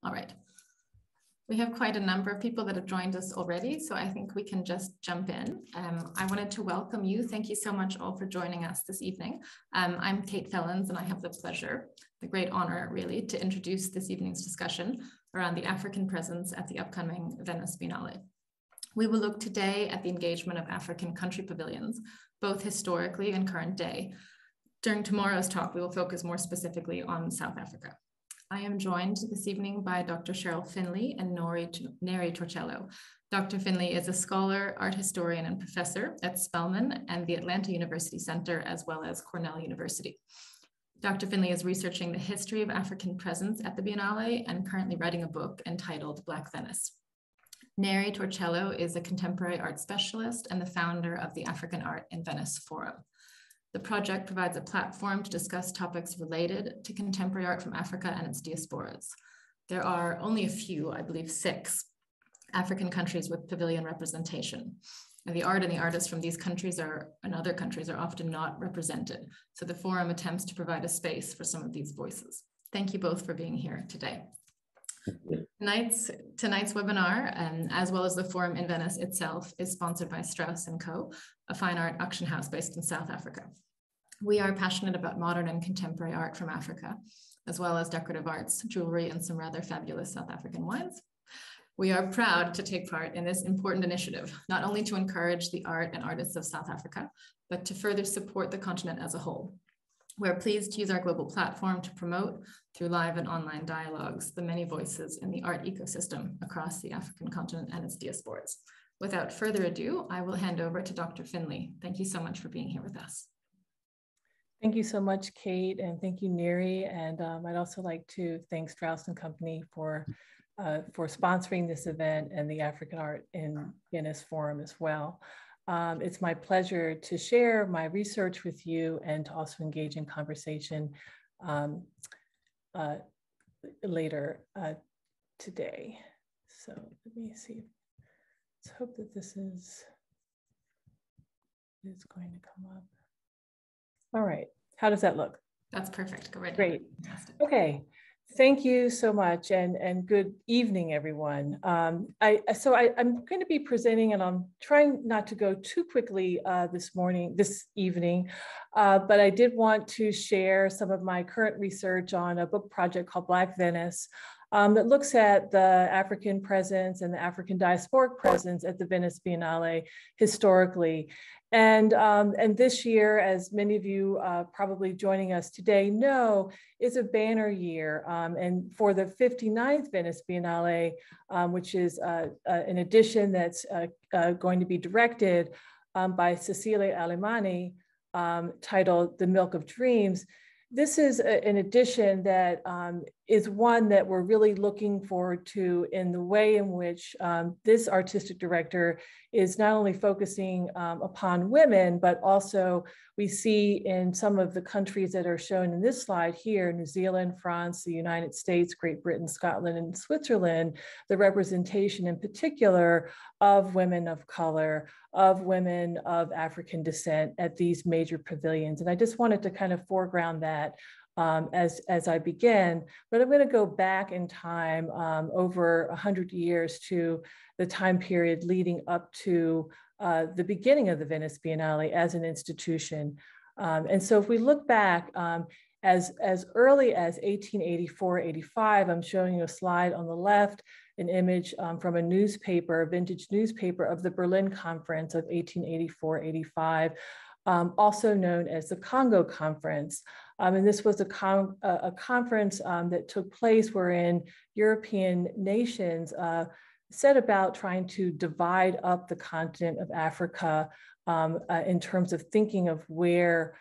All right. We have quite a number of people that have joined us already, so I think we can just jump in. I wanted to welcome you. Thank you so much all for joining us this evening. I'm Kate Fellens, and I have the pleasure, the great honor really, to introduce this evening's discussion around the African presence at the upcoming Venice Biennale. We will look today at the engagement of African country pavilions, both historically and current day. During tomorrow's talk, we will focus more specifically on South Africa. I am joined this evening by Dr. Cheryl Finley and Neri Torcello. Dr. Finley is a scholar, art historian, and professor at Spelman and the Atlanta University Center, as well as Cornell University. Dr. Finley is researching the history of African presence at the Biennale and currently writing a book entitled Black Venice. Neri Torcello is a contemporary art specialist and the founder of the African Art in Venice Forum. The project provides a platform to discuss topics related to contemporary art from Africa and its diasporas. There are only a few, I believe 6, African countries with pavilion representation. And the art and the artists from these countries and other countries are often not represented. So the forum attempts to provide a space for some of these voices. Thank you both for being here today. Tonight's webinar, as well as the forum in Venice itself, is sponsored by Strauss & Co., a fine art auction house based in South Africa. We are passionate about modern and contemporary art from Africa, as well as decorative arts, jewelry, and some rather fabulous South African wines. We are proud to take part in this important initiative, not only to encourage the art and artists of South Africa, but to further support the continent as a whole. We're pleased to use our global platform to promote, through live and online dialogues, the many voices in the art ecosystem across the African continent and its diasporas. Without further ado, I will hand over to Dr. Finley. Thank you so much for being here with us. Thank you so much, Kate, and thank you, Neri. And I'd also like to thank Strauss & Company for sponsoring this event and the African Art in Venice Forum as well. It's my pleasure to share my research with you and to also engage in conversation later today. So let me see. Let's hope that this is going to come up. All right. How does that look? That's perfect. Go right Great. Fantastic. Okay. Thank you so much, and good evening, everyone. I'm going to be presenting, and I'm trying not to go too quickly this evening, but I did want to share some of my current research on a book project called Black Venice that looks at the African presence and the African diasporic presence at the Venice Biennale historically. And this year, as many of you probably joining us today know, is a banner year. And for the 59th Venice Biennale, which is an edition that's going to be directed by Cecilia Alemani, titled The Milk of Dreams. This is an edition that is one that we're really looking forward to in the way in which this artistic director is not only focusing upon women, but also we see in some of the countries that are shown in this slide here, New Zealand, France, the United States, Great Britain, Scotland, and Switzerland, the representation in particular of women of color, of women of African descent at these major pavilions. And I just wanted to kind of foreground that as I begin, but I'm going to go back in time over 100 years to the time period leading up to the beginning of the Venice Biennale as an institution. And so if we look back as early as 1884-85, I'm showing you a slide on the left, an image from a newspaper, a vintage newspaper of the Berlin Conference of 1884-85. Also known as the Congo Conference. And this was a conference that took place wherein European nations set about trying to divide up the continent of Africa in terms of thinking of where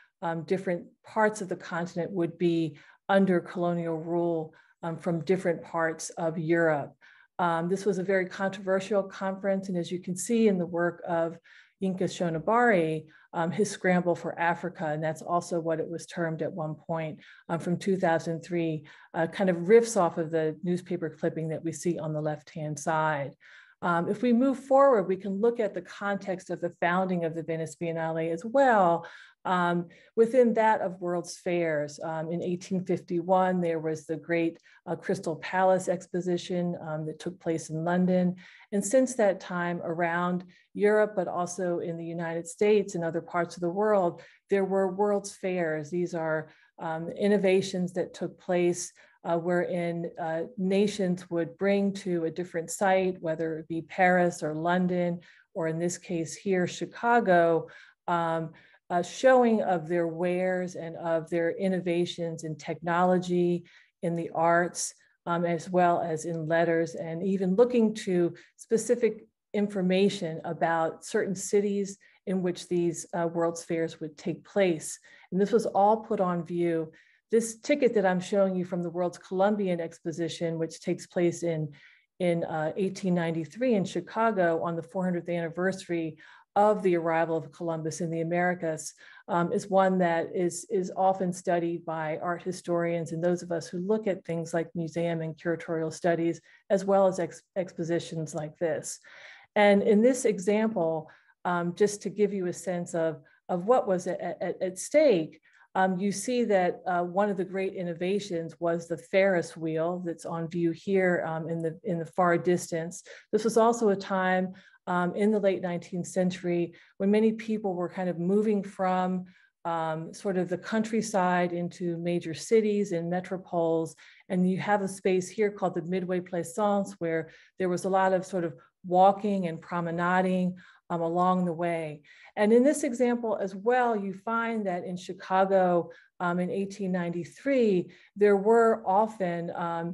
different parts of the continent would be under colonial rule from different parts of Europe. This was a very controversial conference, and as you can see in the work of Yinka Shonibari, his scramble for Africa, and that's also what it was termed at one point from 2003, kind of riffs off of the newspaper clipping that we see on the left-hand side. If we move forward, we can look at the context of the founding of the Venice Biennale as well. Within that of World's Fairs. In 1851, there was the great Crystal Palace exposition that took place in London. And since that time, around Europe, but also in the United States and other parts of the world, there were World's Fairs. These are innovations that took place wherein nations would bring to a different site, whether it be Paris or London, or in this case here, Chicago, showing of their wares and of their innovations in technology, in the arts, as well as in letters, and even looking to specific information about certain cities in which these World's Fairs would take place. And this was all put on view. This ticket that I'm showing you from the World's Colombian exposition, which takes place in 1893 in Chicago on the 400th anniversary of the arrival of Columbus in the Americas, is one that is often studied by art historians and those of us who look at things like museum and curatorial studies, as well as expositions like this. And in this example, just to give you a sense of what was at stake, you see that one of the great innovations was the Ferris Wheel that's on view here in the far distance. This was also a time in the late 19th century when many people were kind of moving from sort of the countryside into major cities and metropoles. And you have a space here called the Midway Plaisance, where there was a lot of sort of walking and promenading along the way. And in this example as well, you find that in Chicago in 1893, there were often,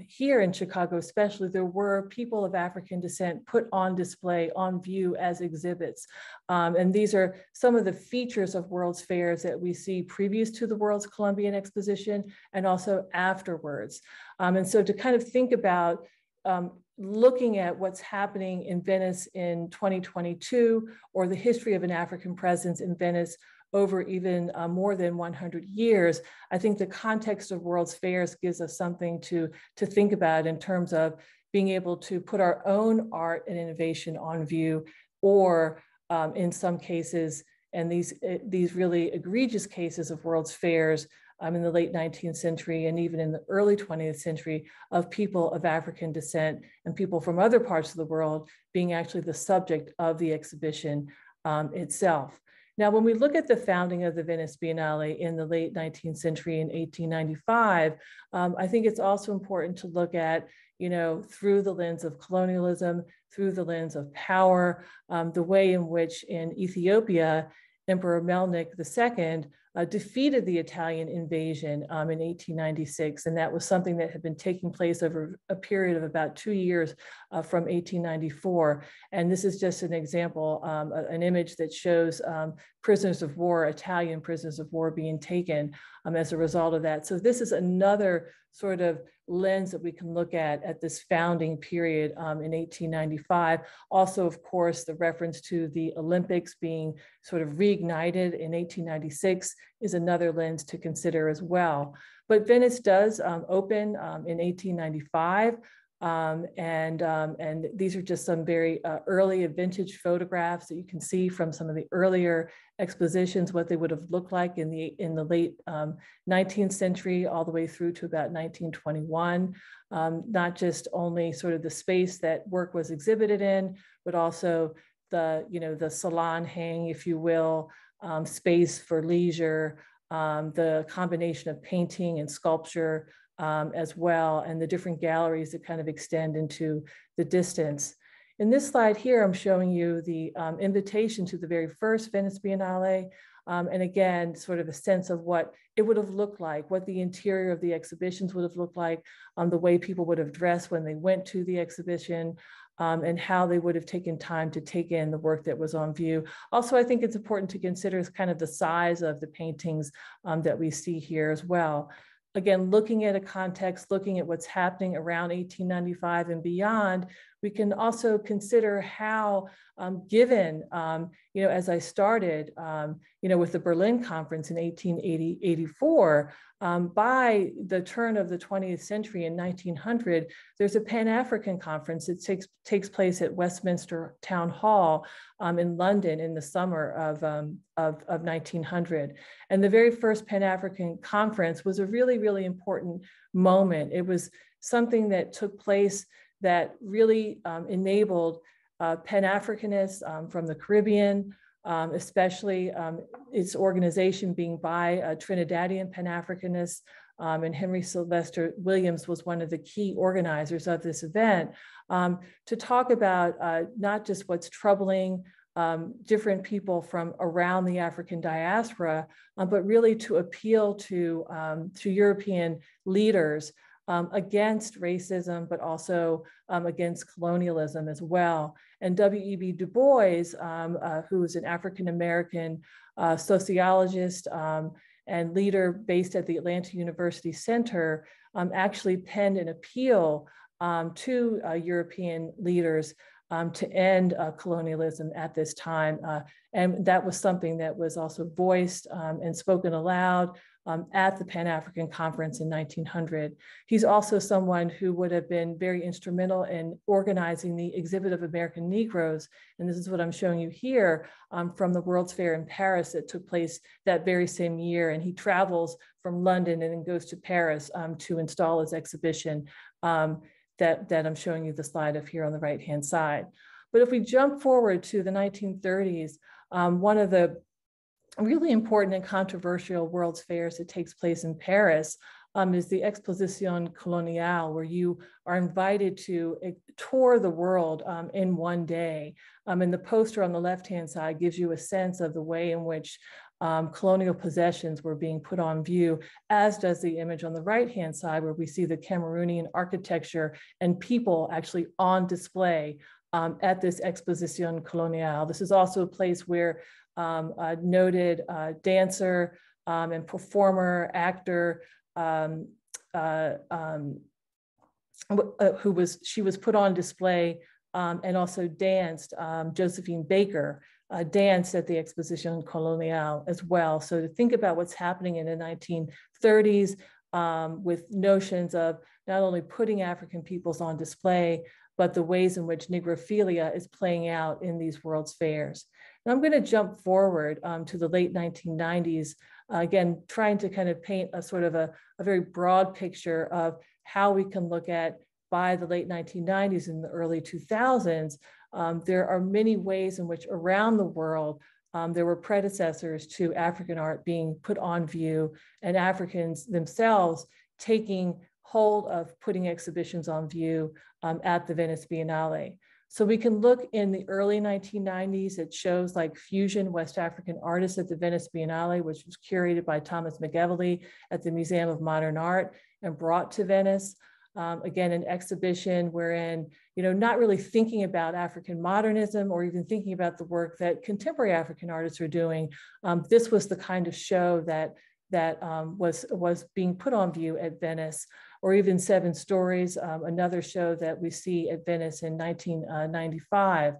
here in Chicago especially, there were people of African descent put on display, on view as exhibits. And these are some of the features of World's Fairs that we see previous to the World's Colombian Exposition and also afterwards. And so to kind of think about looking at what's happening in Venice in 2022, or the history of an African presence in Venice over even more than 100 years, I think the context of World's Fairs gives us something to think about in terms of being able to put our own art and innovation on view, or in some cases, and these really egregious cases of World's Fairs in the late 19th century and even in the early 20th century, of people of African descent and people from other parts of the world being actually the subject of the exhibition itself. Now, when we look at the founding of the Venice Biennale in the late 19th century in 1895, I think it's also important to look at, through the lens of colonialism, through the lens of power, the way in which in Ethiopia, Emperor Melnik II defeated the Italian invasion in 1896. And that was something that had been taking place over a period of about 2 years from 1894. And this is just an example, an image that shows prisoners of war, Italian prisoners of war being taken as a result of that. So this is another sort of lens that we can look at this founding period in 1895. Also, of course, the reference to the Olympics being sort of reignited in 1896 is another lens to consider as well. But Venice does open in 1895. And these are just some very early vintage photographs that you can see from some of the earlier expositions, what they would have looked like in the late 19th century, all the way through to about 1921. Not just only sort of the space that work was exhibited in, but also the salon hang, if you will, space for leisure, the combination of painting and sculpture, as well, and the different galleries that kind of extend into the distance. In this slide here, I'm showing you the invitation to the very first Venice Biennale, and again, sort of a sense of what it would have looked like, what the interior of the exhibitions would have looked like, the way people would have dressed when they went to the exhibition, and how they would have taken time to take in the work that was on view. Also, I think it's important to consider kind of the size of the paintings that we see here as well. Again, looking at a context, looking at what's happening around 1895 and beyond, we can also consider how, given, as I started, with the Berlin Conference in 1884, by the turn of the 20th century in 1900, there's a Pan-African conference that takes place at Westminster Town Hall in London in the summer of 1900. And the very first Pan-African conference was a really, really important moment. It was something that took place that really enabled Pan-Africanists from the Caribbean, especially its organization being by Trinidadian Pan-Africanists, and Henry Sylvester Williams was one of the key organizers of this event, to talk about not just what's troubling different people from around the African diaspora, but really to appeal to European leaders against racism, but also against colonialism as well. And W.E.B. Du Bois, who was an African-American sociologist and leader based at the Atlanta University Center, actually penned an appeal to European leaders to end colonialism at this time. And that was something that was also voiced and spoken aloud at the Pan-African Conference in 1900. He's also someone who would have been very instrumental in organizing the Exhibit of American Negroes. And this is what I'm showing you here from the World's Fair in Paris that took place that very same year. And he travels from London and then goes to Paris to install his exhibition that I'm showing you the slide of here on the right-hand side. But if we jump forward to the 1930s, one of the really important and controversial World's Fairs that takes place in Paris is the Exposition Colonial, where you are invited to tour the world in one day. And the poster on the left-hand side gives you a sense of the way in which colonial possessions were being put on view, as does the image on the right-hand side, where we see the Cameroonian architecture and people actually on display at this Exposition Colonial. This is also a place where a noted dancer and performer, actor, she was put on display and also danced, Josephine Baker, danced at the Exposition Colonial as well. So to think about what's happening in the 1930s with notions of not only putting African peoples on display, but the ways in which negrophilia is playing out in these World's Fairs. And I'm going to jump forward to the late 1990s, again, trying to kind of paint a sort of a very broad picture of how we can look at, by the late 1990s and the early 2000s, there are many ways in which around the world there were predecessors to African art being put on view, and Africans themselves taking hold of putting exhibitions on view at the Venice Biennale. So we can look in the early 1990s at shows like Fusion West African Artists at the Venice Biennale, which was curated by Thomas McEvely at the Museum of Modern Art and brought to Venice. Again, an exhibition wherein, not really thinking about African modernism or even thinking about the work that contemporary African artists are doing. This was the kind of show that was being put on view at Venice, or even Seven Stories, another show that we see at Venice in 1995.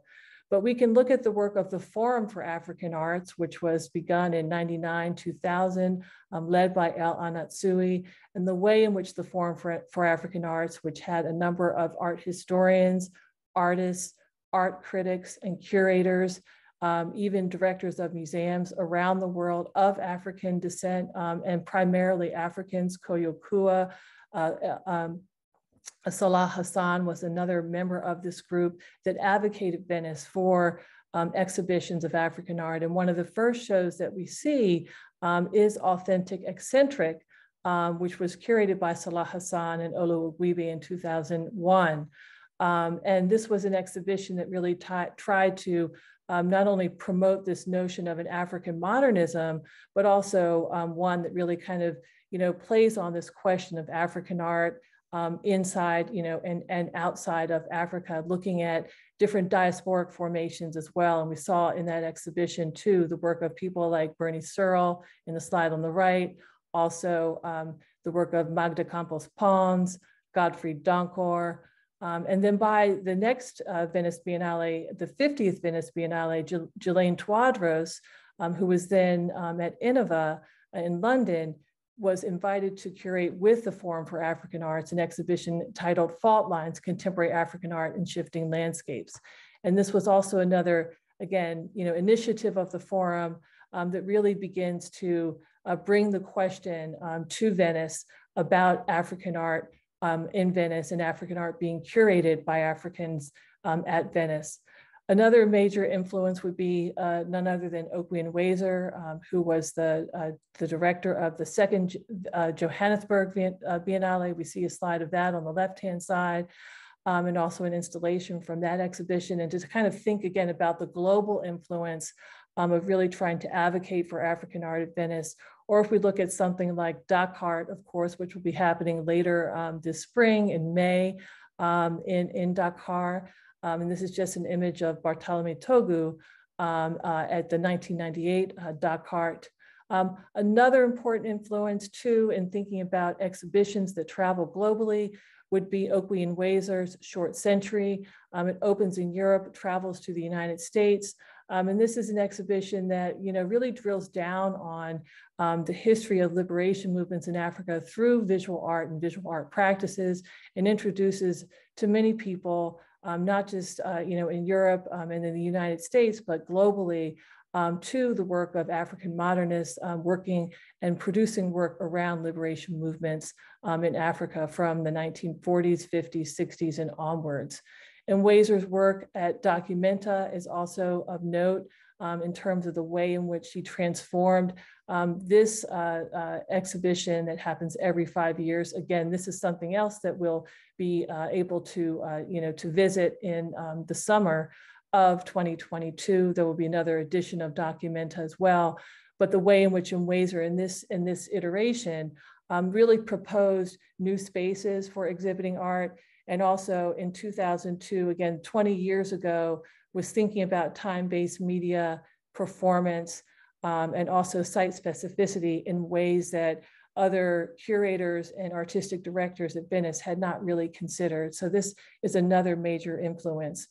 But we can look at the work of the Forum for African Arts, which was begun in 99, 2000, led by El Anatsui, and the way in which the Forum for African Arts, which had a number of art historians, artists, art critics, and curators, even directors of museums around the world of African descent, and primarily Africans, Koyo Kua, Salah Hassan was another member of this group that advocated Venice for exhibitions of African art. And one of the first shows that we see is Authentic Eccentric, which was curated by Salah Hassan and Olu Ogwibe in 2001. And this was an exhibition that really tried to not only promote this notion of an African modernism, but also one that really kind of, plays on this question of African art inside, and outside of Africa, looking at different diasporic formations as well. And we saw in that exhibition too, the work of people like Bernie Searle in the slide on the right, also the work of Magda Campos Pons, Godfrey Donkor, and then by the next Venice Biennale, the 50th Venice Biennale, Ghislaine Tuadros who was then at Innova in London, was invited to curate with the Forum for African Arts an exhibition titled Fault Lines, Contemporary African Art in Shifting Landscapes. And this was also another, again, initiative of the Forum that really begins to bring the question to Venice about African art in Venice and African art being curated by Africans at Venice. Another major influence would be none other than Okwe Nwezer, who was the director of the second Johannesburg Biennale. We see a slide of that on the left-hand side, and also an installation from that exhibition. And to kind of think again about the global influence of really trying to advocate for African art at Venice. Or if we look at something like Dakar, of course, which will be happening later this spring in May in Dakar. And this is just an image of Bartholomew Togu at the 1998 Dakar. Another important influence too in thinking about exhibitions that travel globally would be Okwe Nwezer's Short Century. It opens in Europe, travels to the United States. And this is an exhibition that really drills down on the history of liberation movements in Africa through visual art and visual art practices, and introduces to many people, not just in Europe and in the United States, but globally, to the work of African modernists working and producing work around liberation movements in Africa from the 1940s, 50s, 60s, and onwards. And Nwezer's work at Documenta is also of note in terms of the way in which she transformed this exhibition that happens every 5 years. Again, this is something else that we'll be able to, to visit in the summer of 2022. There will be another edition of Documenta as well. But the way in which Nwezer in this iteration really proposed new spaces for exhibiting art. And also in 2002, again, 20 years ago, was thinking about time-based media performance and also site specificity in ways that other curators and artistic directors at Venice had not really considered. So this is another major influence.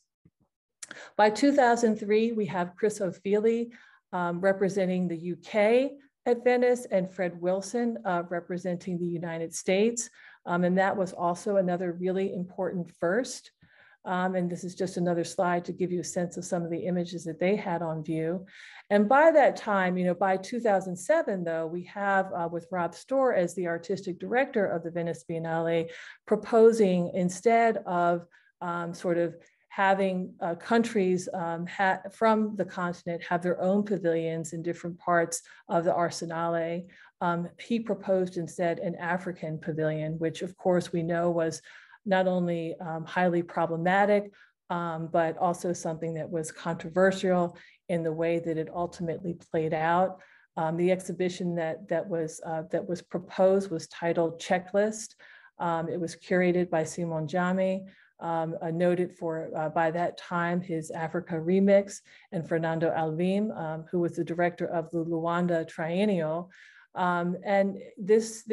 By 2003, we have Chris O'Feely representing the UK at Venice, and Fred Wilson representing the United States. And that was also another really important first. And this is just another slide to give you a sense of some of the images that they had on view. And by that time, by 2007, though, we have with Rob Storr as the artistic director of the Venice Biennale, proposing instead of sort of having countries from the continent have their own pavilions in different parts of the Arsenale. He proposed instead an African pavilion, which of course we know was not only highly problematic, but also something that was controversial in the way that it ultimately played out. The exhibition that was proposed was titled Checklist. It was curated by Simon Jame, noted for, by that time, his Africa Remix, and Fernando Alvim, who was the director of the Luanda Triennial. And this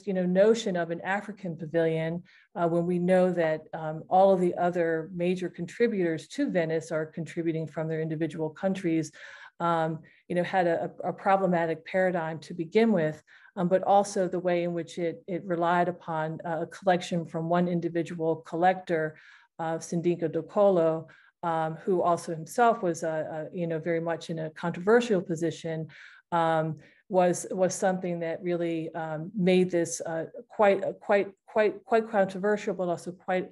notion of an African pavilion, when we know that all of the other major contributors to Venice are contributing from their individual countries, had a problematic paradigm to begin with, but also the way in which it relied upon a collection from one individual collector, Sindika Dokolo, who also himself was, very much in a controversial position, was something that really made this quite controversial, but also quite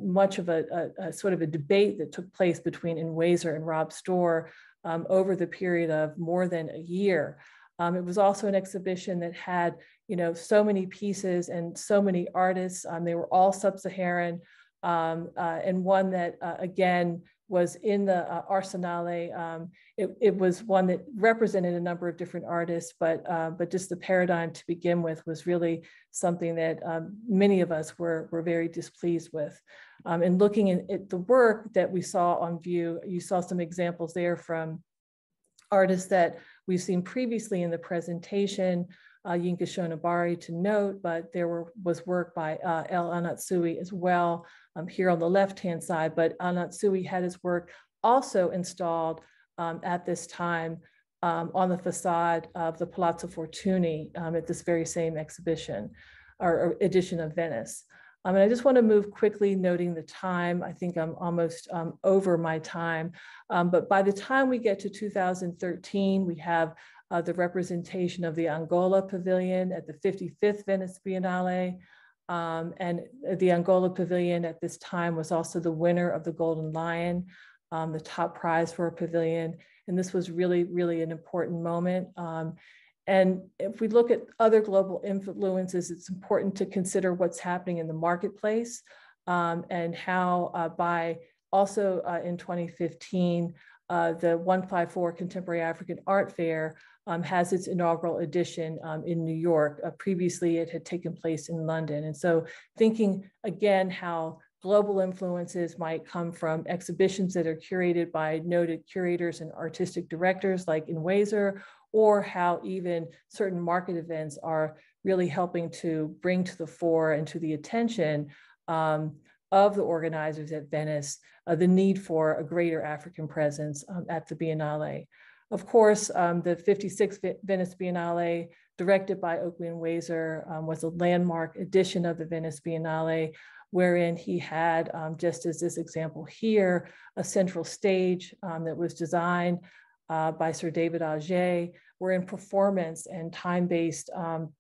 much of a sort of a debate that took place between Nwezer and Rob Storr over the period of more than a year. It was also an exhibition that had, so many pieces and so many artists. They were all sub-Saharan, and one that, again, was in the Arsenale. It was one that represented a number of different artists, but just the paradigm to begin with was really something that many of us were very displeased with. And looking at the work that we saw on view, you saw some examples there from artists that we've seen previously in the presentation, Yinka Shonibari to note, but there was work by El Anatsui as well here on the left-hand side, but Anatsui had his work also installed at this time on the facade of the Palazzo Fortuny at this very same exhibition or edition of Venice. And I just want to move quickly, noting the time. I think I'm almost over my time, but by the time we get to 2013, we have the representation of the Angola Pavilion at the 55th Venice Biennale. And the Angola Pavilion at this time was also the winner of the Golden Lion, the top prize for a pavilion. And this was really, really an important moment. And if we look at other global influences, it's important to consider what's happening in the marketplace and how by also in 2015, the 154 Contemporary African Art Fair has its inaugural edition in New York. Previously, it had taken place in London. And so thinking again how global influences might come from exhibitions that are curated by noted curators and artistic directors like Nweza, or how even certain market events are really helping to bring to the fore and to the attention of the organizers at Venice, the need for a greater African presence at the Biennale. Of course, the 56th Venice Biennale, directed by Oakley and Nweza, was a landmark edition of the Venice Biennale, wherein he had, just as this example here, a central stage that was designed by Sir David Auger, wherein performance and time-based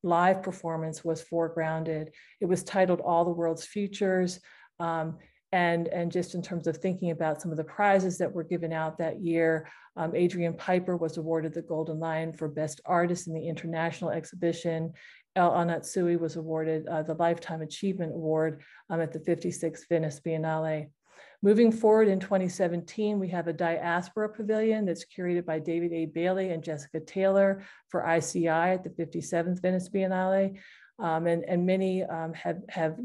live performance was foregrounded. It was titled All the World's Futures. And just in terms of thinking about some of the prizes that were given out that year, Adrian Piper was awarded the Golden Lion for Best Artist in the International Exhibition. El Anatsui was awarded the Lifetime Achievement Award at the 56th Venice Biennale. Moving forward in 2017, we have a Diaspora Pavilion that's curated by David A. Bailey and Jessica Taylor for ICI at the 57th Venice Biennale. And many have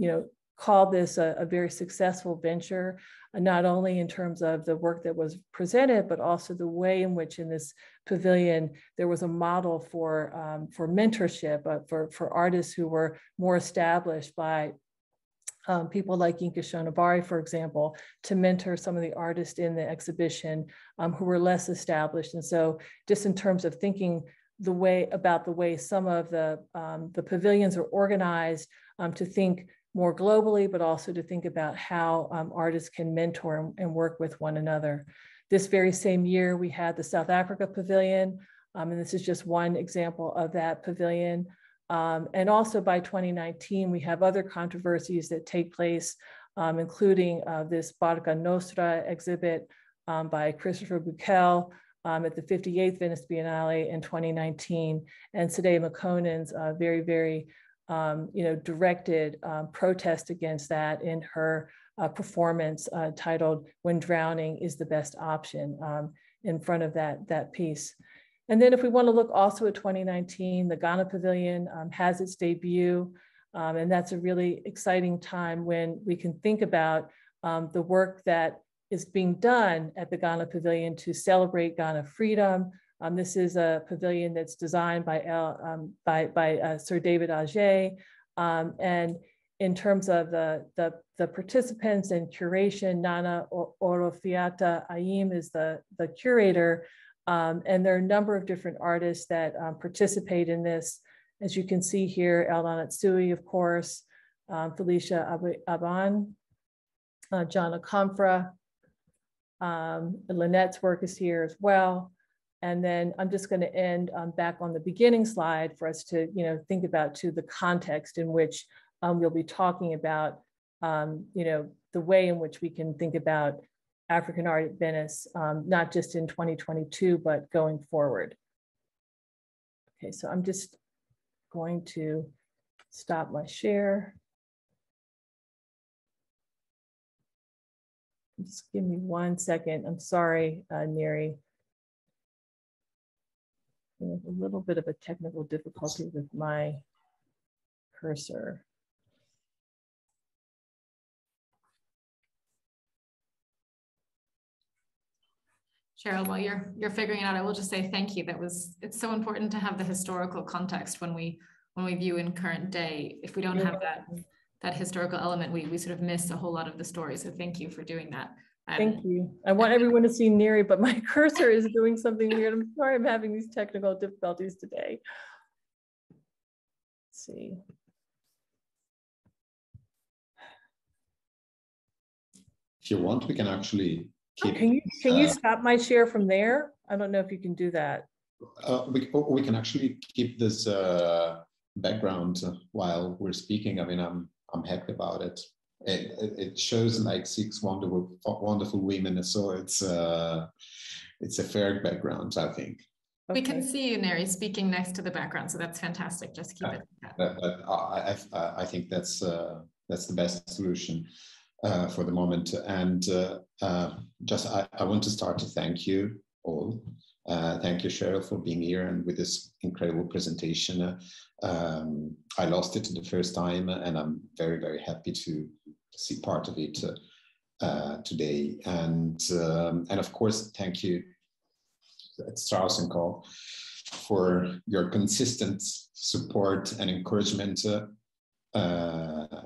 called this a very successful venture, not only in terms of the work that was presented, but also the way in which in this pavilion, there was a model for mentorship, for artists who were more established by people like Yinka Shonibari, for example, to mentor some of the artists in the exhibition who were less established. And so just in terms of thinking about the way some of the pavilions are organized, to think more globally, but also to think about how artists can mentor and work with one another. This very same year, we had the South Africa Pavilion, and this is just one example of that pavilion. And also by 2019, we have other controversies that take place, including this Barca Nostra exhibit by Christopher Bukel at the 58th Venice Biennale in 2019, and Sade McConan's very, very directed protest against that in her performance titled When Drowning is the Best Option in front of that piece. And then if we want to look also at 2019, the Ghana Pavilion has its debut, and that's a really exciting time when we can think about the work that is being done at the Ghana Pavilion to celebrate Ghana freedom. This is a pavilion that's designed by Sir David Auger, and in terms of the participants and curation, Nana Orofiata Ayim is the curator. And there are a number of different artists that participate in this. As you can see here, El Anatsui, of course, Felicia Aban, John Akamfra, Lynette's work is here as well. And then I'm just going to end back on the beginning slide for us to think about the context in which we'll be talking about the way in which we can think about African art at Venice, not just in 2022, but going forward. Okay, so I'm just going to stop my share. Just give me 1 second. I'm sorry, Neri. I have a little bit of a technical difficulty with my cursor. Cheryl, while you're figuring it out, I will just say thank you. It's so important to have the historical context when we view in current day. If we don't have that historical element, we sort of miss a whole lot of the story. So thank you for doing that. Thank you. I want everyone to see Neri, but my cursor is doing something weird. I'm sorry I'm having these technical difficulties today. Let's see. If you want, we can actually keep. Can you stop my share from there? I don't know if you can do that. We can actually keep this background while we're speaking. I mean, I'm happy about it. It shows like 6 wonderful women, so it's a fair background, I think. Okay. We can see you, Neri, speaking next to the background, so that's fantastic. Just keep it. I think that's the best solution for the moment. And I want to start to thank you all. Thank you, Cheryl, for being here and with this incredible presentation. I lost it the first time, and I'm very, very happy to see part of it today. And of course, thank you, Strauss and Co, for your consistent support and encouragement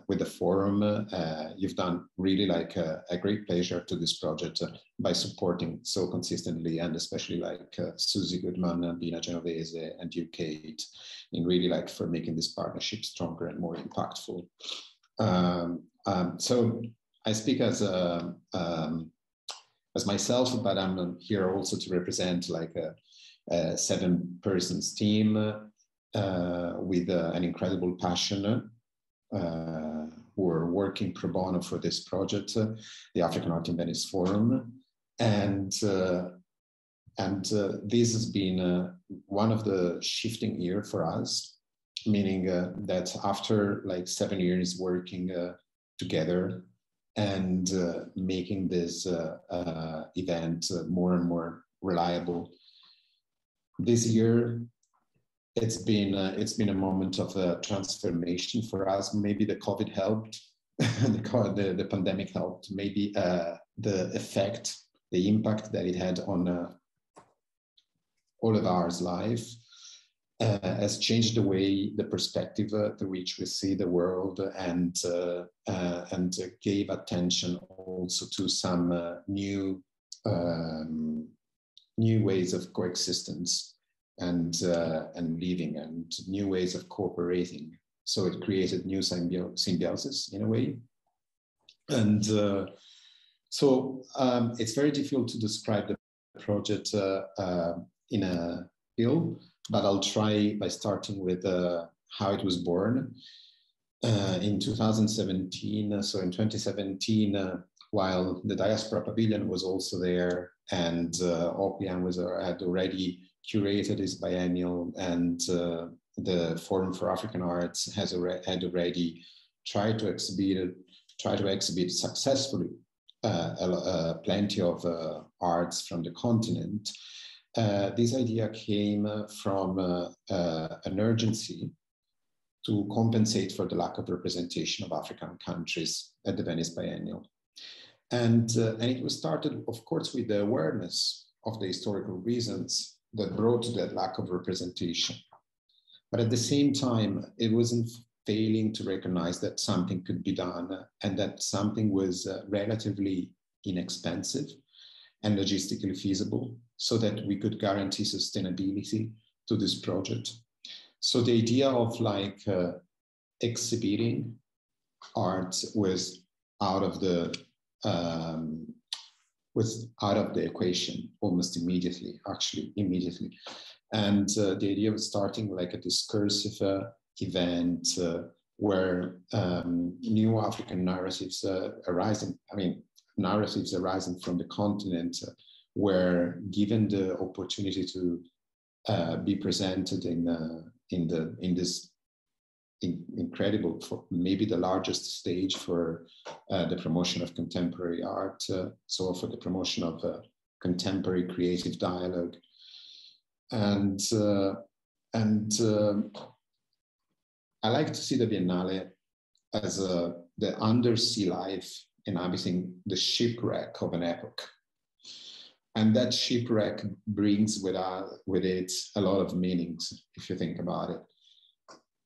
with the forum. You've done really like a great pleasure to this project by supporting so consistently, and especially like Susie Goodman, Bina Genovese, and you, Kate, in really like for making this partnership stronger and more impactful. So I speak as myself, but I'm here also to represent like a 7-person team with an incredible passion, who are working pro bono for this project, the African Art in Venice Forum. And this has been one of the shifting years for us, meaning that after like 7 years working together and making this event more and more reliable, this year it's been a moment of transformation for us. Maybe the COVID helped, the pandemic helped. Maybe the effect, the impact that it had on all of our life has changed the way, the perspective through which we see the world, and gave attention also to some new ways of coexistence and living, and new ways of cooperating. So it created new symbiosis in a way. And so it's very difficult to describe the project in a bill, but I'll try by starting with how it was born. In 2017, so in 2017, while the Diaspora Pavilion was also there, and OPM had already curated his biennial, and the Forum for African Arts had already tried to exhibit successfully plenty of arts from the continent. This idea came from an urgency to compensate for the lack of representation of African countries at the Venice Biennial. And it was started, of course, with the awareness of the historical reasons that brought to that lack of representation. But at the same time, it wasn't failing to recognize that something could be done, and that something was relatively inexpensive and logistically feasible, so that we could guarantee sustainability to this project. So the idea of like exhibiting art was out of the equation almost immediately, actually immediately. And the idea of starting like a discursive event where new African narratives arising, narratives arising from the continent were given the opportunity to be presented in this incredible, maybe the largest stage for the promotion of contemporary art, so for the promotion of contemporary creative dialogue. And I like to see the Biennale as the undersea life inhabiting the shipwreck of an epoch. And that shipwreck brings with it a lot of meanings, if you think about it.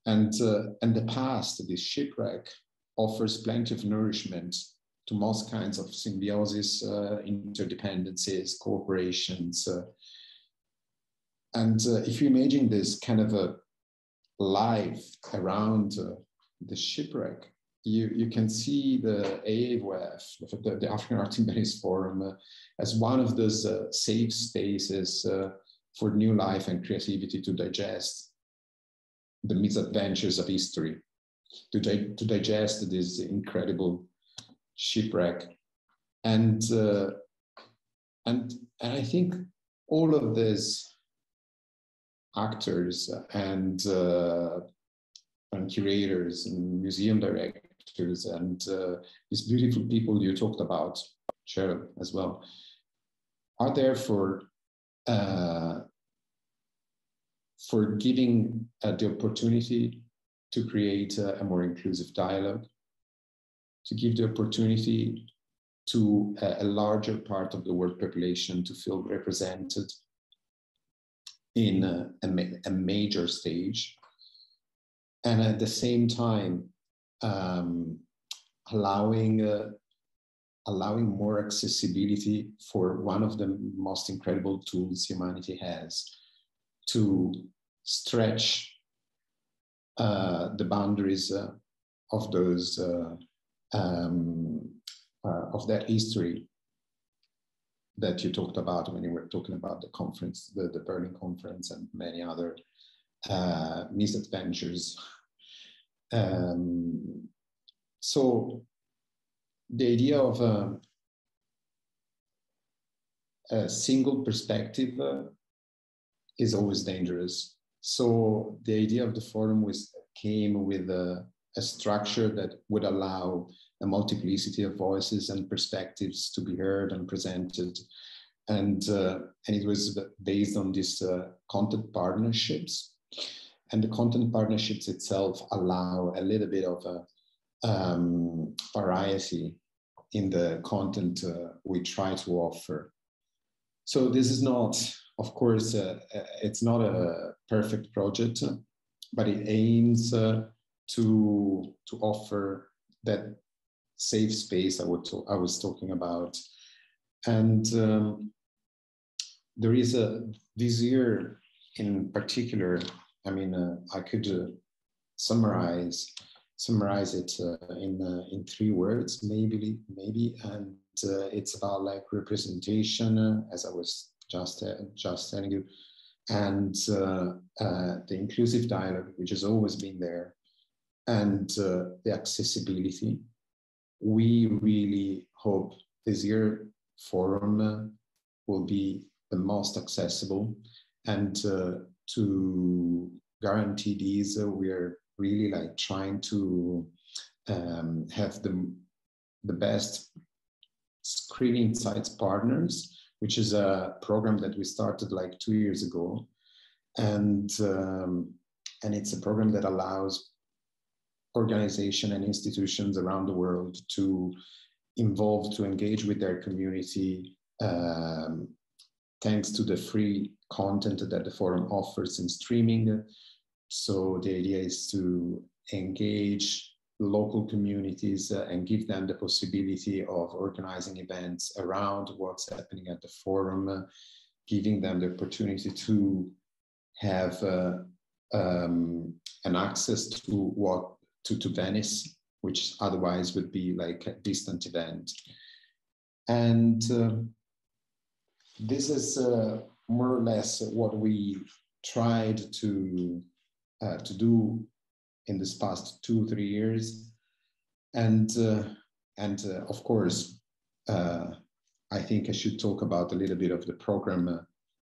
And the past, this shipwreck, offers plenty of nourishment most kinds of symbiosis, interdependencies, cooperations. And if you imagine this kind of a life around the shipwreck, you can see the AAVF, the African Art in Venice Forum, as one of those safe spaces for new life and creativity to digest the misadventures of history, to digest this incredible shipwreck. And I think all of these actors and curators and museum directors and these beautiful people you talked about, Cheryl, as well, are there for giving the opportunity to create a more inclusive dialogue, to give the opportunity to a larger part of the world population to feel represented in a major stage, and at the same time allowing more accessibility for one of the most incredible tools humanity has to stretch the boundaries of those of that history that you talked about when you were talking about the conference, the Berlin conference, and many other misadventures. So the idea of a single perspective is always dangerous. So the idea of the forum came with a structure that would allow a multiplicity of voices and perspectives to be heard and presented. And it was based on these content partnerships. And the content partnerships itself allow a little bit of a variety in the content we try to offer. So this is not, of course, it's not a perfect project, but it aims to offer that safe space I was talking about. And there is this year in particular, I mean, I could summarize it in 3 words, maybe, and it's about like representation, as I was just telling you, and the inclusive dialogue, which has always been there, and the accessibility. We really hope this year forum will be the most accessible, and to guarantee these, we are really like trying to have the best screening sites partners, which is a program that we started like 2 years ago, and it's a program that allows organizations and institutions around the world to engage with their community, thanks to the free content that the forum offers in streaming. So the idea is to engage local communities and give them the possibility of organizing events around what's happening at the forum, giving them the opportunity to have an access to Venice, which otherwise would be like a distant event. And this is more or less what we tried to do in this past 2-3 years. And of course, I think I should talk about a little bit of the program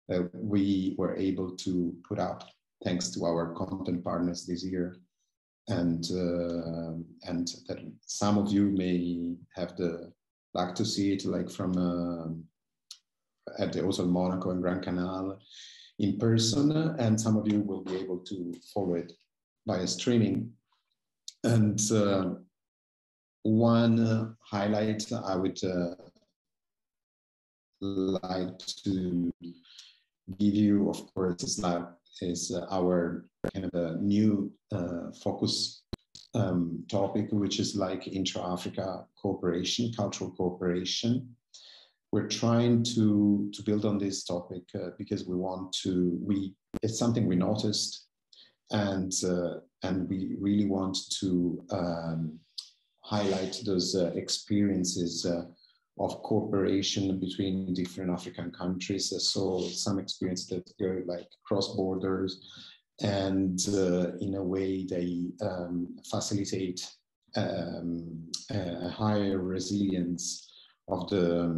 that we were able to put up thanks to our content partners this year. And that some of you may have the luck to see it, like from at the Hotel Monaco and Grand Canal in person, and some of you will be able to follow it via streaming. And one highlight I would like to give you, of course, is our kind of a new focus topic, which is like intra-Africa cooperation, cultural cooperation. We're trying to build on this topic because we want to, it's something we noticed, and we really want to highlight those experiences of cooperation between different African countries. So some experiences that go like cross borders, and in a way they facilitate a higher resilience of the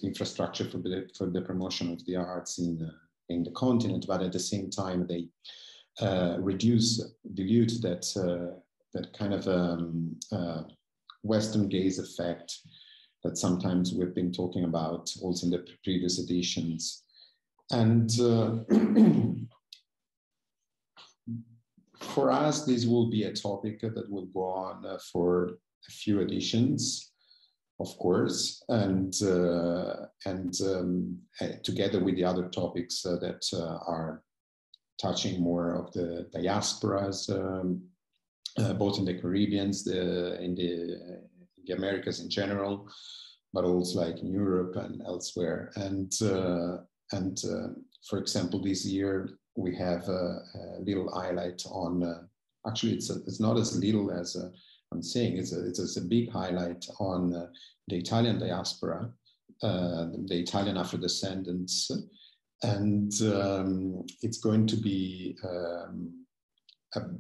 infrastructure for the promotion of the arts in the continent, but at the same time they dilute that kind of Western gaze effect that sometimes we've been talking about also in the previous editions. And for us, this will be a topic that will go on for a few editions, of course, and together with the other topics that are touching more of the diasporas, both in the Caribbean, in the Americas in general, but also like in Europe and elsewhere. And for example, this year we have a little highlight on. Actually, it's not as little as I'm saying. It's a big highlight on the Italian diaspora, the Italian Afro-descendants, and it's going to be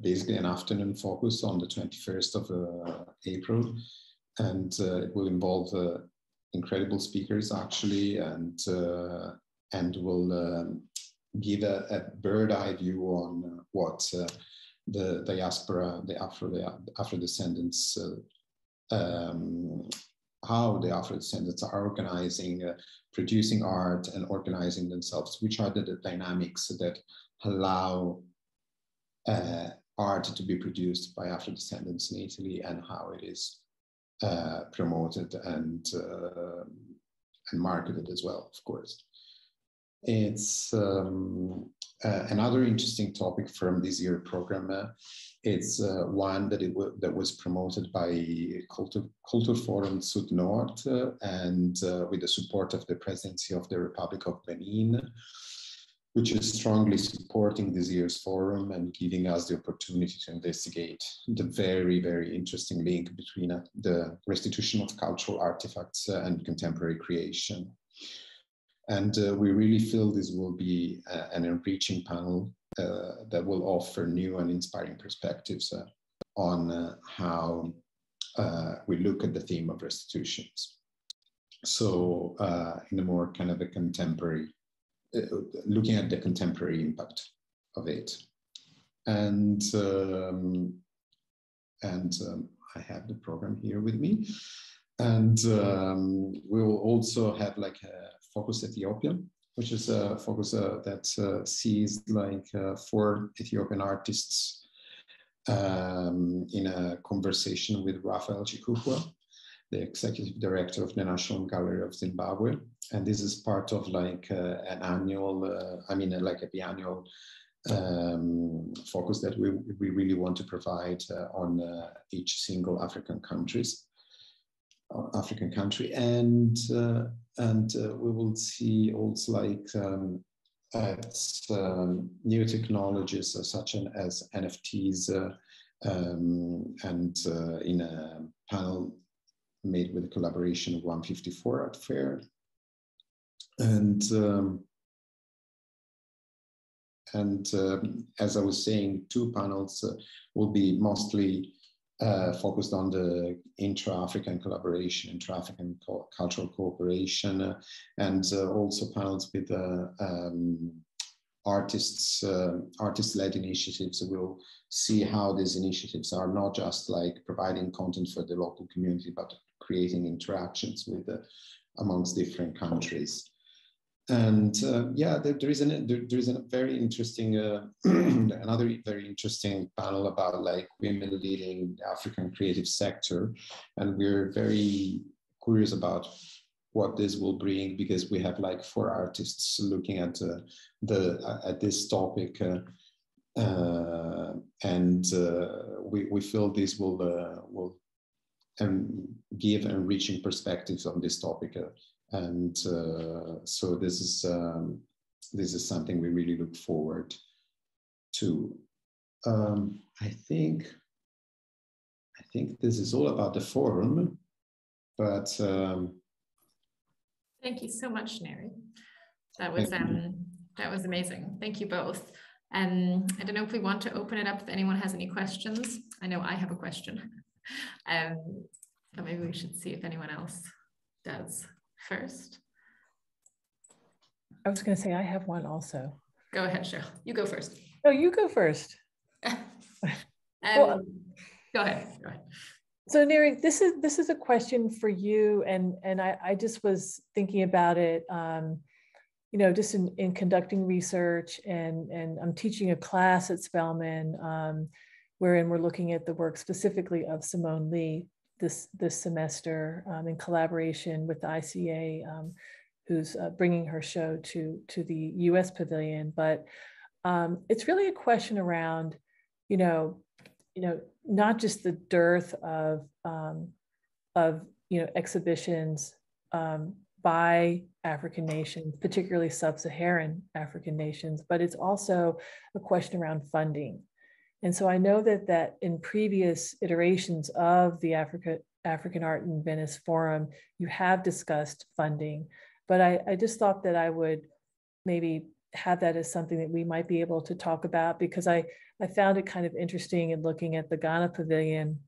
basically an afternoon focus on the 21st of April, and it will involve incredible speakers actually, and will give a bird eye view on what the diaspora, the Afro-descendants, how the Afro-descendants are organizing, producing art and organizing themselves, which are the dynamics that allow art to be produced by Afro-descendants in Italy, and how it is promoted and marketed as well, of course. It's another interesting topic from this year's program. It's one that was promoted by Culture Forum Sud Nord, and with the support of the Presidency of the Republic of Benin, which is strongly supporting this year's forum and giving us the opportunity to investigate the very, very interesting link between the restitution of cultural artifacts and contemporary creation. And we really feel this will be an enriching panel that will offer new and inspiring perspectives on how we look at the theme of restitutions. So in a more kind of a contemporary, looking at the contemporary impact of it. And I have the program here with me. And we will also have like a Focus Ethiopia, which is a focus that sees like 4 Ethiopian artists in a conversation with Raphael Chikukwa, the executive director of the National Gallery of Zimbabwe. And this is part of like an annual, like a biannual focus that we really want to provide on each single African country. And we will see also like new technologies such as NFTs, and in a panel made with the collaboration of 154 Art Fair. And as I was saying, 2 panels will be mostly focused on the intra-African collaboration, intra-African cultural cooperation, and also panels with artist-led initiatives. We'll see how these initiatives are not just like providing content for the local community, but creating interactions with amongst different countries. And yeah, there is a very interesting, another very interesting panel about like women leading the African creative sector. And we're very curious about what this will bring, because we have like 4 artists looking at this topic. we feel this will give enriching perspectives on this topic, so this is something we really look forward to. I think this is all about the forum, but thank you so much, Neri. That was amazing. Thank you both. I don't know if we want to open it up if anyone has any questions. I know I have a question. But maybe we should see if anyone else does first. I was going to say I have one also. Go ahead, Cheryl. You go first. No, you go first. Well, go ahead. So Neri, this is a question for you, and I just was thinking about it, you know, just in conducting research, and I'm teaching a class at Spelman, wherein we're looking at the work specifically of Simone Lee this semester, in collaboration with the ICA, who's bringing her show to the U.S. Pavilion. But it's really a question around, you know, not just the dearth of exhibitions by African nations, particularly sub-Saharan African nations, but it's also a question around funding. And so I know that in previous iterations of the African Art in Venice Forum, you have discussed funding, but I just thought that I would maybe have that as something that we might be able to talk about, because I found it kind of interesting in looking at the Ghana Pavilion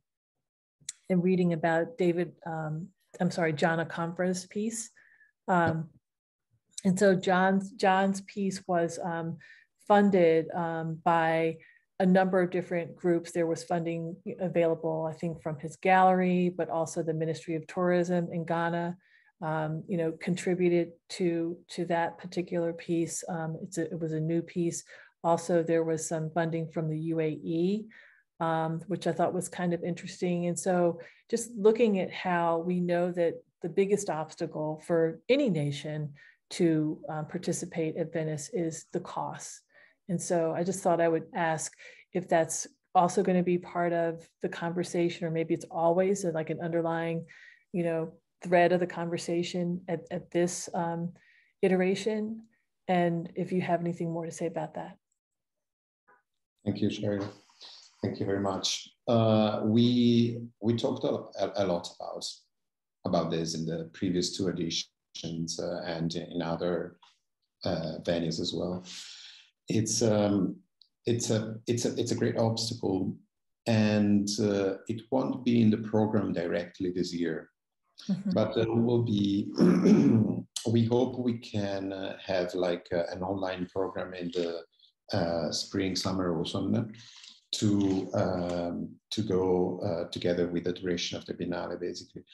and reading about John Akamfra's piece. And so John's piece was funded by a number of different groups. There was funding available, I think, from his gallery, but also the Ministry of Tourism in Ghana, contributed to that particular piece. It was a new piece. Also, there was some funding from the UAE, which I thought was kind of interesting. And so just looking at how we know that the biggest obstacle for any nation to participate at Venice is the cost. And so I just thought I would ask if that's also going to be part of the conversation, or maybe it's always like an underlying, thread of the conversation at this iteration. And if you have anything more to say about that. Thank you, Cheryl. Thank you very much. We talked a lot about this in the previous two editions and in other venues as well. It's a great obstacle, and it won't be in the program directly this year. Mm-hmm. But there will be. We hope we can have like an online program in the spring, summer, autumn to go together with the duration of the Biennale, basically.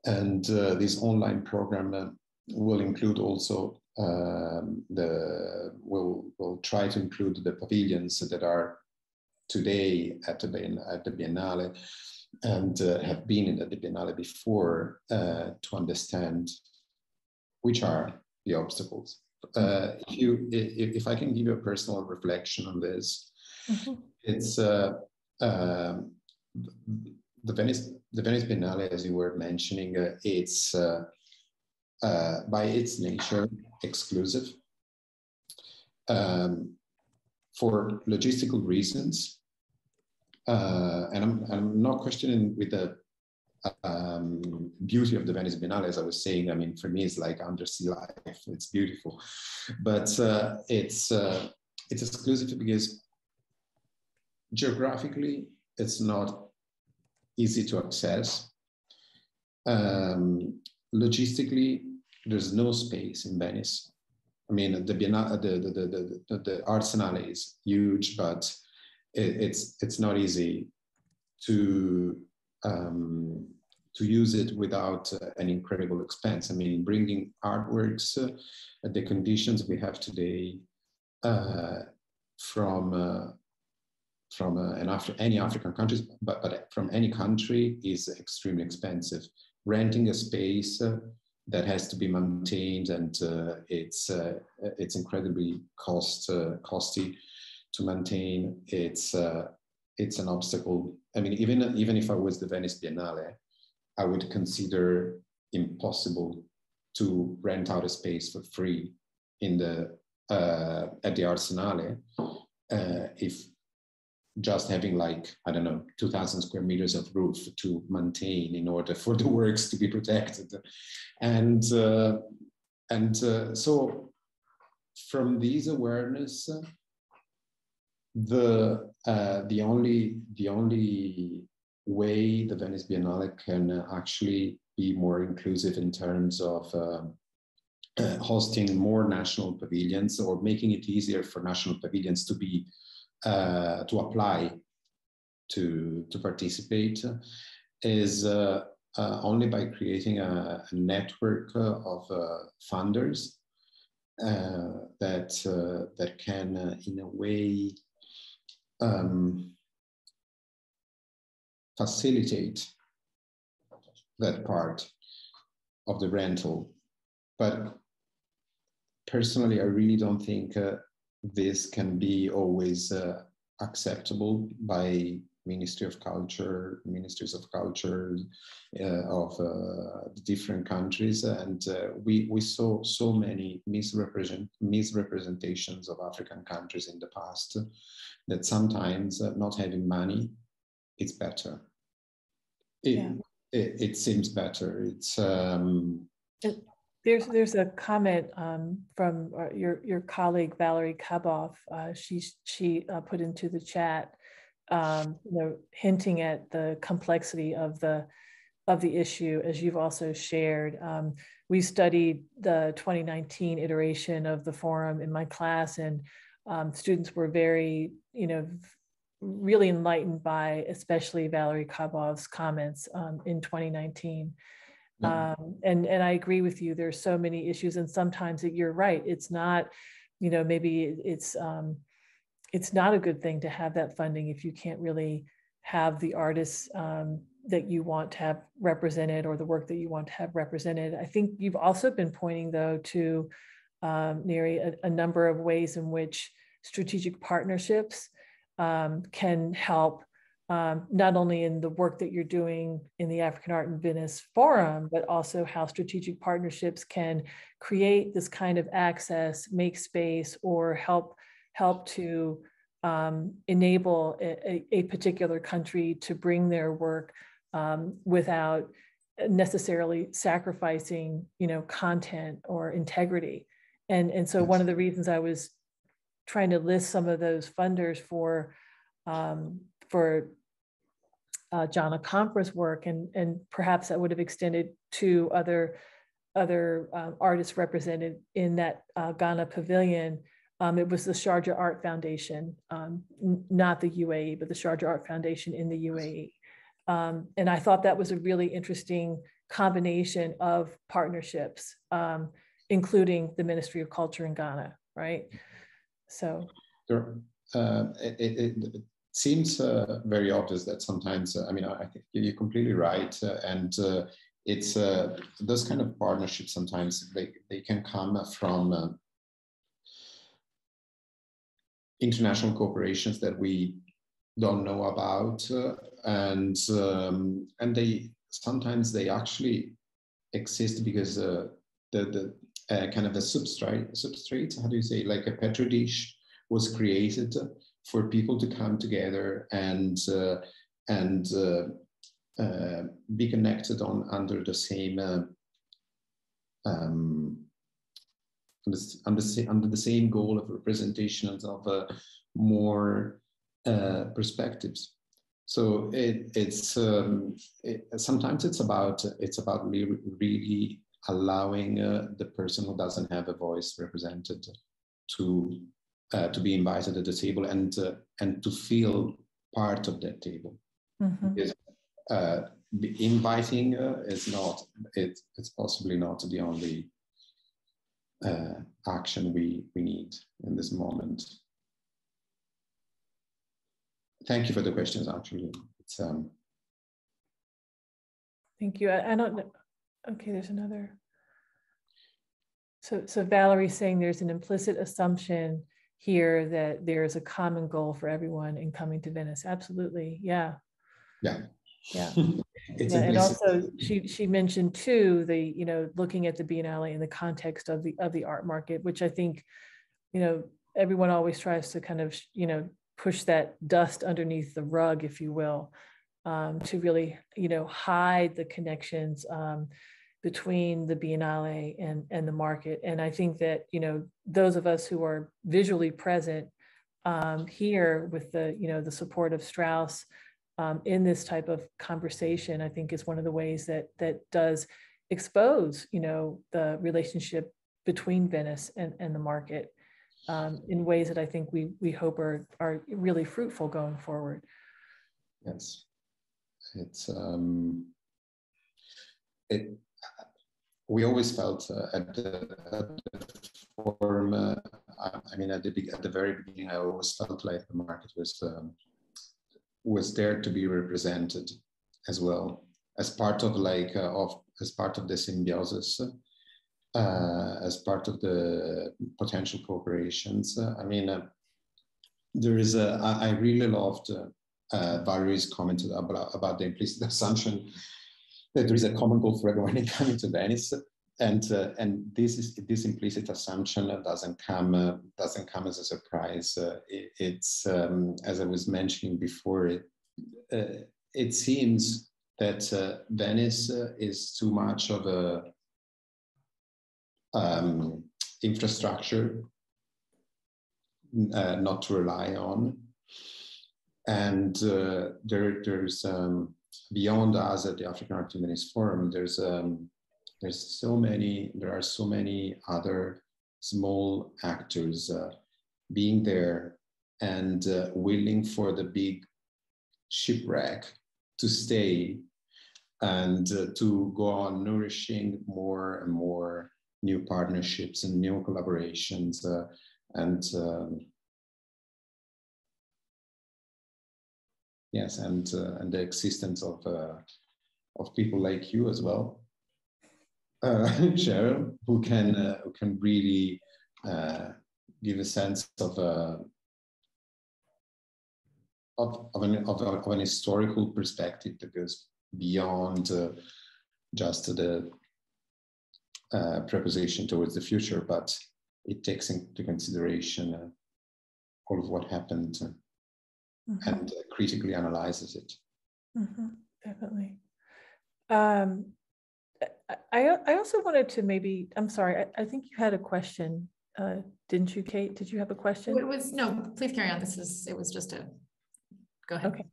And this online program will include also we'll try to include the pavilions that are today at the Biennale and have been in the Biennale before, to understand which are the obstacles. If I can give you a personal reflection on this, mm-hmm. It's the Venice Biennale, as you were mentioning, it's by its nature exclusive for logistical reasons. And I'm not questioning with the beauty of the Venice Biennale, as I was saying. I mean, for me, it's like undersea life. It's beautiful, but it's exclusive because geographically it's not easy to access. Logistically, there's no space in Venice. I mean, the Biennale, the arsenal is huge, but it's not easy to use it without an incredible expense. I mean, bringing artworks at the conditions we have today from any African countries, but from any country is extremely expensive. Renting a space that has to be maintained, and it's incredibly costly maintain, it's an obstacle. I mean, even if I was the Venice Biennale, I would consider impossible to rent out a space for free in the at the Arsenale if just having like, I don't know, 2,000 square meters of roof to maintain in order for the works to be protected. And so from this awareness, the only way the Venice Biennale can actually be more inclusive in terms of hosting more national pavilions, or making it easier for national pavilions to be to apply to participate, is only by creating a network of funders that can in a way facilitate that part of the rental. But personally, I really don't think this can be always acceptable by Ministries of Culture of the different countries. And we saw so many misrepresentations of African countries in the past that sometimes not having money, it's better. It seems better. It's there's a comment from your colleague Valerie Kaboff. She put into the chat, hinting at the complexity of the issue, as you've also shared. We studied the 2019 iteration of the forum in my class, and students were very, really enlightened by especially Valerie Kaboff's comments in 2019. And I agree with you. There's so many issues, and sometimes you're right. It's not, maybe it's not a good thing to have that funding if you can't really have the artists that you want to have represented, or the work that you want to have represented. I think you've also been pointing, though, to Neri, a number of ways in which strategic partnerships can help. Not only in the work that you're doing in the African Art in Venice Forum, but also how strategic partnerships can create this kind of access, make space, or help to enable a particular country to bring their work without necessarily sacrificing, content or integrity. And so one of the reasons I was trying to list some of those funders for John Akampra's work, and perhaps that would have extended to other artists represented in that Ghana pavilion. It was the Sharjah Art Foundation, not the UAE, but the Sharjah Art Foundation in the UAE. And I thought that was a really interesting combination of partnerships, including the Ministry of Culture in Ghana, right? So. It seems very obvious that sometimes, I think you're completely right. And it's those kind of partnerships, sometimes they can come from international corporations that we don't know about. And they sometimes they actually exist because the kind of a substrate, how do you say, like a petri dish was created for people to come together and be connected under the same under the same goal of representations of more perspectives. So sometimes it's about really allowing the person who doesn't have a voice represented to be invited at the table and to feel part of that table. Mm-hmm. Because inviting is not, it's possibly not the only action we need in this moment. Thank you for the questions, actually. It's, Thank you. I don't know. Okay, there's another. So Valerie's saying there's an implicit assumption here that there's a common goal for everyone in coming to Venice. Absolutely. Yeah. Yeah. Yeah. It's yeah. And implicit. also she mentioned too, looking at the Biennale in the context of the art market, which I think, everyone always tries to kind of, push that dust underneath the rug, if you will, to really, hide the connections between the Biennale and the market. And I think that, those of us who are visually present here with the support of Strauss in this type of conversation, I think is one of the ways that does expose, the relationship between Venice and the market in ways that I think we hope are really fruitful going forward. Yes, it's we always felt at the forum. I mean, at the very beginning, I always felt like the market was there to be represented as well as part of as part of the symbiosis, as part of the potential cooperations. I mean, there is I really loved Valerie's comment about the implicit assumption that there is a common goal for everyone in coming to Venice, and this implicit assumption doesn't come as a surprise. It's as I was mentioning before, it seems that Venice is too much of a infrastructure not to rely on, and there's beyond us at the African Art in Venice Forum, there are so many other small actors being there and willing for the big shipwreck to stay and to go on nourishing more and more new partnerships and new collaborations yes, and the existence of people like you as well, Cheryl, who can really give a sense of an historical perspective that goes beyond just the preposition towards the future, but it takes into consideration all of what happened. Mm-hmm. And critically analyzes it. Mm-hmm. Definitely. I also wanted to maybe, I'm sorry, I think you had a question, didn't you, Kate? Did you have a question? No, please carry on. It was just go ahead. Okay.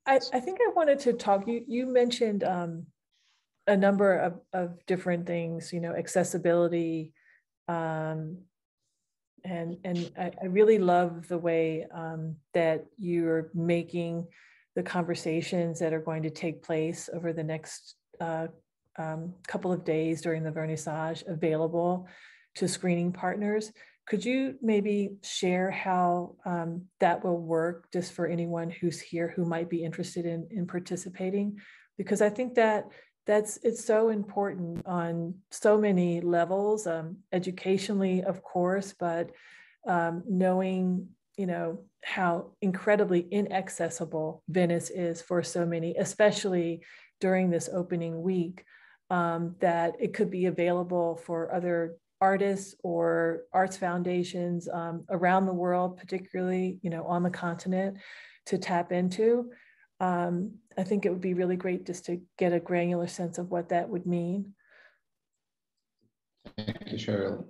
I think I wanted to talk, you mentioned a number of different things, accessibility, and I really love the way that you're making the conversations that are going to take place over the next couple of days during the vernissage available to screening partners. Could you maybe share how that will work just for anyone who's here who might be interested in participating? Because I think it's so important on so many levels, educationally, of course, but knowing, how incredibly inaccessible Venice is for so many, especially during this opening week, that it could be available for other artists or arts foundations around the world, particularly, on the continent, to tap into. I think it would be really great just to get a granular sense of what that would mean. Thank you, Cheryl.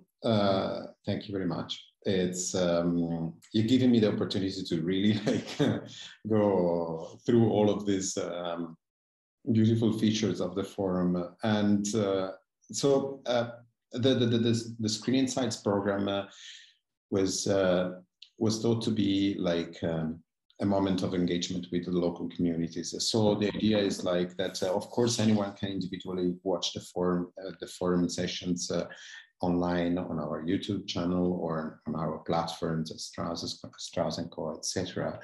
Thank you very much. It's you're giving me the opportunity to really go through all of these beautiful features of the forum. And so the Screen Insights program was thought to be like a moment of engagement with the local communities. So the idea is that, of course, anyone can individually watch the forum sessions online on our YouTube channel or on our platforms, Strauss & Co, etc.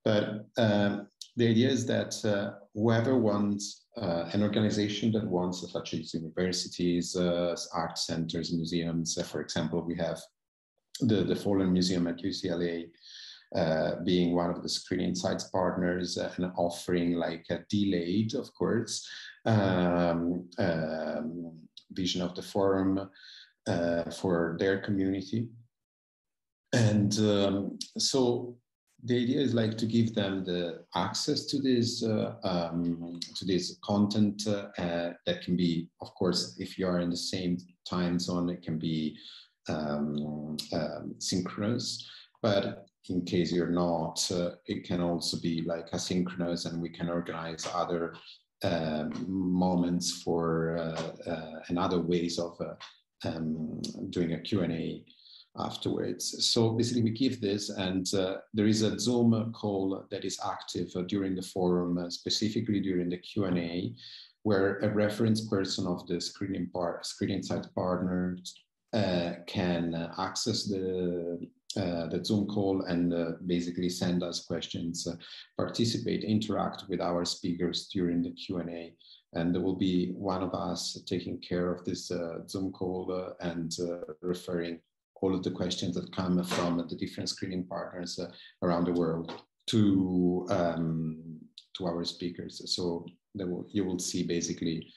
But the idea is that whoever wants, an organization that wants, such as universities, art centers, museums, for example, we have the Fallen Museum at UCLA being one of the Screening Sites partners and offering like a delayed, of course, vision of the forum for their community. And so the idea is like to give them the access to this content that can be, of course, if you are in the same time zone, it can be synchronous, but in case you're not, it can also be like asynchronous, and we can organize other moments for and other ways of doing a Q&A afterwards. So basically we give this, and there is a Zoom call that is active during the forum, specifically during the Q&A, where a reference person of the screening site partners can access the Zoom call and basically send us questions, participate, interact with our speakers during the Q&A. And there will be one of us taking care of this Zoom call and referring all of the questions that come from the different screening partners around the world to our speakers. So you will see basically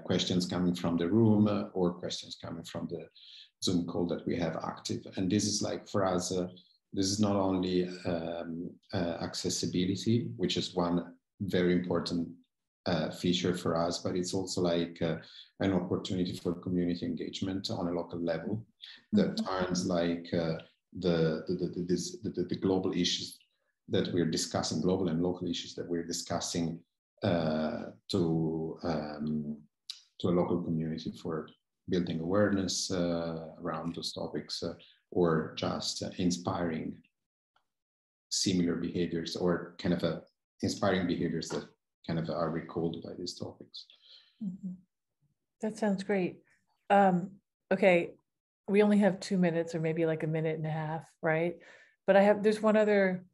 questions coming from the room or questions coming from the Zoom call that we have active. And this is like, for us, this is not only accessibility, which is one very important feature for us, but it's also like an opportunity for community engagement on a local level that turns like the global issues that we're discussing, global and local issues that we're discussing to a local community for building awareness around those topics or just inspiring similar behaviors or kind of inspiring behaviors that kind of are recalled by these topics. Mm-hmm. That sounds great. Okay, we only have 2 minutes or maybe like a minute and a half, right? But there's one other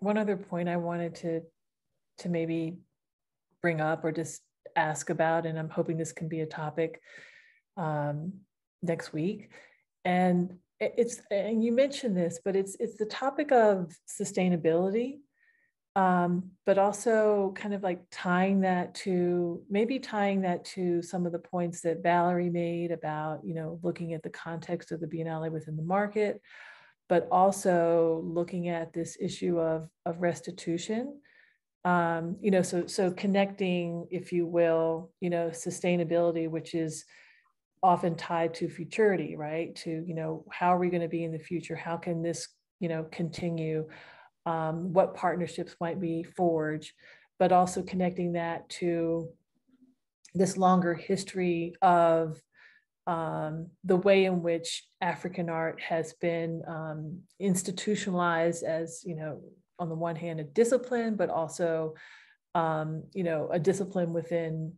point I wanted to maybe bring up or just ask about, and I'm hoping this can be a topic next week. And and you mentioned this, but it's the topic of sustainability. But also kind of like tying that to some of the points that Valerie made about, looking at the context of the Biennale within the market, but also looking at this issue of restitution. So connecting, if you will, sustainability, which is often tied to futurity, right? To, how are we going to be in the future? How can this, continue? What partnerships might be forged, but also connecting that to this longer history of the way in which African art has been institutionalized as, on the one hand, a discipline, but also, a discipline within,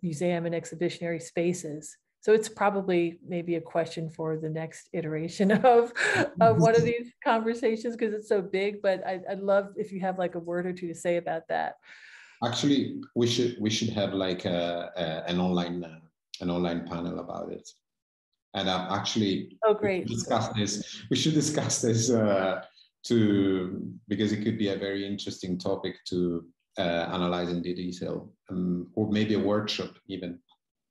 museum and exhibitionary spaces. So it's probably maybe a question for the next iteration of one of these conversations, because it's so big, but I'd love if you have like a word or two to say about that. Actually, we should have like an online panel about it. And actually, oh great, we should discuss this because it could be a very interesting topic to analyze in detail, or maybe a workshop even.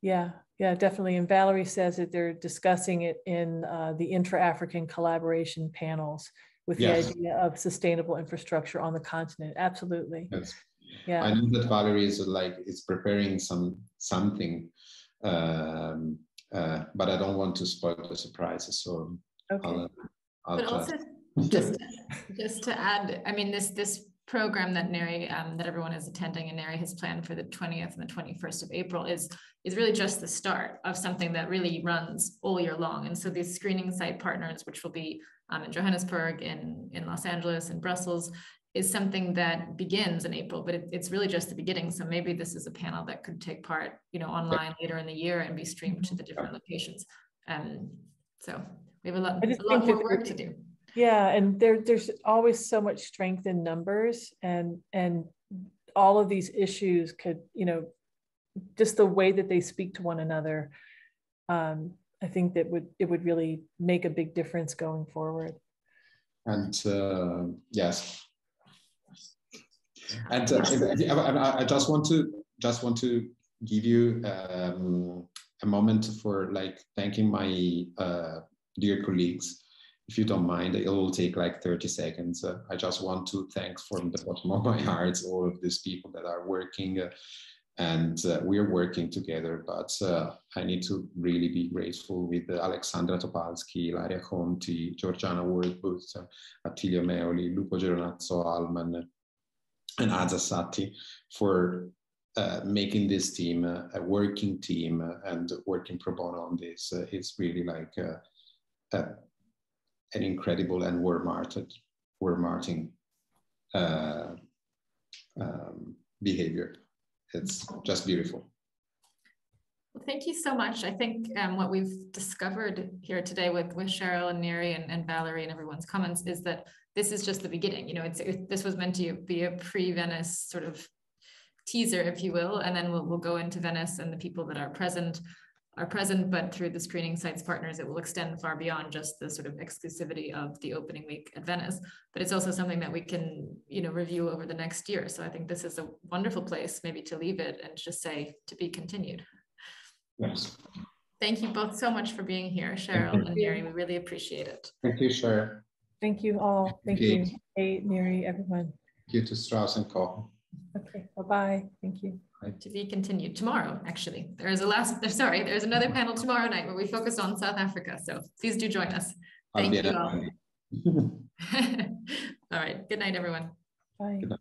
Yeah, definitely. And Valerie says that they're discussing it in the intra-African collaboration panels with the idea of sustainable infrastructure on the continent. Absolutely. Yes. Yeah. I know that Valerie is preparing something, but I don't want to spoil the surprises. So okay. But also just to add, I mean, this program that Neri, that everyone is attending and Neri has planned for the 20th and the 21st of April is really just the start of something that really runs all year long. And so these screening site partners, which will be in Johannesburg, in Los Angeles, in Brussels, is something that begins in April, but it's really just the beginning. So maybe this is a panel that could take part, online later in the year and be streamed to the different locations. So we have a lot more work to do. Yeah, and there's always so much strength in numbers, and all of these issues could, just the way that they speak to one another, I think that it would really make a big difference going forward. And yes, and I just want to give you a moment for like thanking my dear colleagues. If you don't mind, it will take like 30 seconds. I just want to thank from the bottom of my heart all of these people that are working, and we're working together. But I need to really be grateful with Alexandra Topalski, Ilaria Conti, Georgiana Wardbooth, Attilio Meoli, Lupo Geronazzo Alman, and Aza Satti for making this team a working team and working pro bono on this. It's really like an incredible and warm-hearting behavior. It's just beautiful. Well, thank you so much. I think what we've discovered here today with Cheryl and Neri and Valerie and everyone's comments is that this is just the beginning. You know, this was meant to be a pre-Venice sort of teaser, if you will, and then we'll go into Venice, and the people that are present, but through the screening sites partners, it will extend far beyond just the sort of exclusivity of the opening week at Venice. But it's also something that we can, you know, review over the next year. So I think this is a wonderful place maybe to leave it and just say to be continued. Yes. Thank you both so much for being here, Cheryl and Neri. We really appreciate it. Thank you, Cheryl. Thank you all. Thank you, Kate, Neri, everyone. Thank you to Strauss and Co. Okay, bye-bye. Thank you. To be continued tomorrow, actually. There's another panel tomorrow night where we focus on South Africa. So please do join us. Thank you all. All right. Good night, everyone. Bye. Good night.